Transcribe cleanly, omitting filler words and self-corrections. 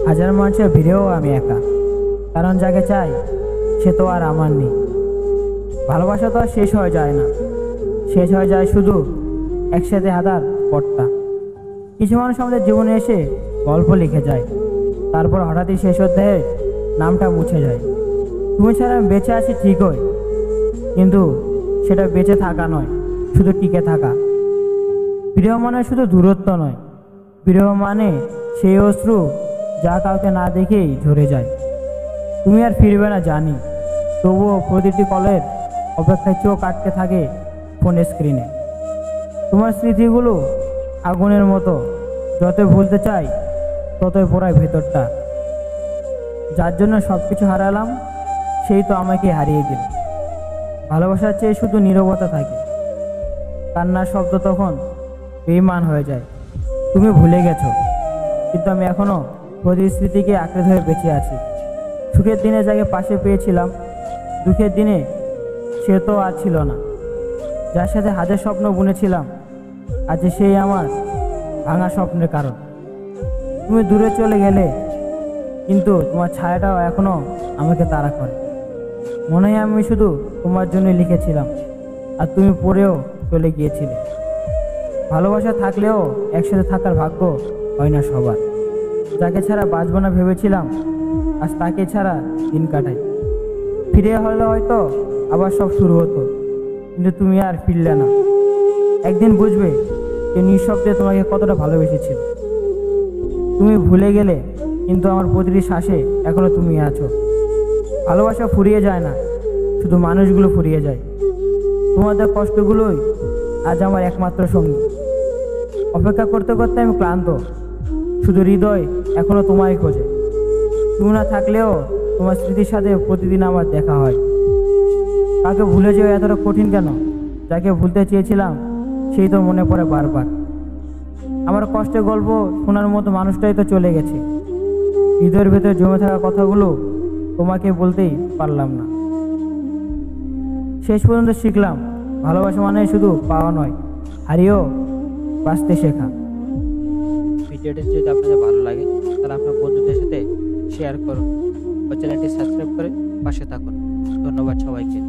হাজার মানুষের ভিড়েও আমি একা, কারণ যাকে চাই সে তো আর আমার নেই। ভালোবাসা তো আর শেষ হয়ে যায় না, শেষ হয়ে যায় শুধু একসাথে হাঁটার পথটা। কিছু মানুষ আমাদের জীবনে এসে গল্প লিখে যায়, তারপর হঠাৎই শেষ অধ্যায়ে নামটা মুছে যায়। তুমি ছাড়া আমি বেঁচে আছি ঠিকই, কিন্তু সেটা বেঁচে থাকা নয়, শুধু টিকে থাকা। বিরহ মানে শুধু দূরত্ব নয়, বিরহ মানে সেই অশ্রু যা কাউকে না দেখেই ঝরে যায়। তুমি আর ফিরবে না জানি, তবুও প্রতিটি কলের অপেক্ষায় চোখ আটকে থাকে ফোনের স্ক্রিনে। তোমার স্মৃতিগুলো আগুনের মতো, যতই ভুলতে চাই ততই পোড়ায় ভেতরটা। যার জন্য সব কিছু হারালাম সেই তো আমাকে হারিয়ে দিল। ভালোবাসার চেয়ে শুধু নীরবতা থাকে, কান্নার শব্দ তখন বেঈমান হয়ে যায়। তুমি ভুলে গেছো, কিন্তু আমি এখনো প্রতিশ্রুতিকে আঁকড়ে ধরে বেঁচে আছি। সুখের দিনে যাকে পাশে পেয়েছিলাম, দুঃখের দিনে সে তো আর ছিল না। যার সাথে হাজার স্বপ্ন বুনেছিলাম, আজ সেই আমার ভাঙা স্বপ্নের কারণ। তুমি দূরে চলে গেলে, কিন্তু তোমার ছায়াটাও এখনো আমাকে তাড়া করে। মনে হয় আমি শুধু তোমার জন্য লিখেছিলাম, আর তুমি পড়েও চলে গিয়েছিলে। ভালোবাসা থাকলেও একসাথে থাকার ভাগ্য হয় না সবার। যাকে ছাড়া বাঁচব না ভেবেছিলাম, আজ তাকে ছাড়া দিন কাটাই। ফিরে হলে হয়তো আবার সব শুরু হতো, কিন্তু তুমি আর ফিরলে না। একদিন বুঝবে যে নিঃশব্দে তোমাকে কতটা ভালোবেসেছিল। তুমি ভুলে গেলে, কিন্তু আমার প্রতিটি শ্বাসে এখনো তুমি আছো। ভালোবাসা ফুরিয়ে যায় না, শুধু মানুষগুলো ফুরিয়ে যায়। তোমাদের কষ্টগুলোই আজ আমার একমাত্র সঙ্গী। অপেক্ষা করতে করতে আমি ক্লান্ত, শুধু হৃদয় এখনো তোমায় খোঁজে। তুমি না থাকলেও তোমার স্মৃতির সাথে প্রতিদিন আমার দেখা হয়। কাকে ভুলে যাওয়া এতটা কঠিন কেন? যাকে ভুলতে চেয়েছিলাম সেই তো মনে পড়ে বারবার। আমার কষ্টের গল্প শোনার মতো মানুষটাই তো চলে গেছে। হৃদয়ের ভেতরে জমে থাকা কথাগুলো তোমাকে বলতেই পারলাম না। শেষ পর্যন্ত শিখলাম, ভালোবাসা মানে শুধু পাওয়া নয়, হারিয়েও বাঁচতে শেখা। ভিডিওটি যদি আপনাদের ভালো লাগে তাহলে আপনার বন্ধুদের সাথে শেয়ার করুন ও চ্যানেলটি সাবস্ক্রাইব করে পাশে থাকুন। ধন্যবাদ সবাইকে।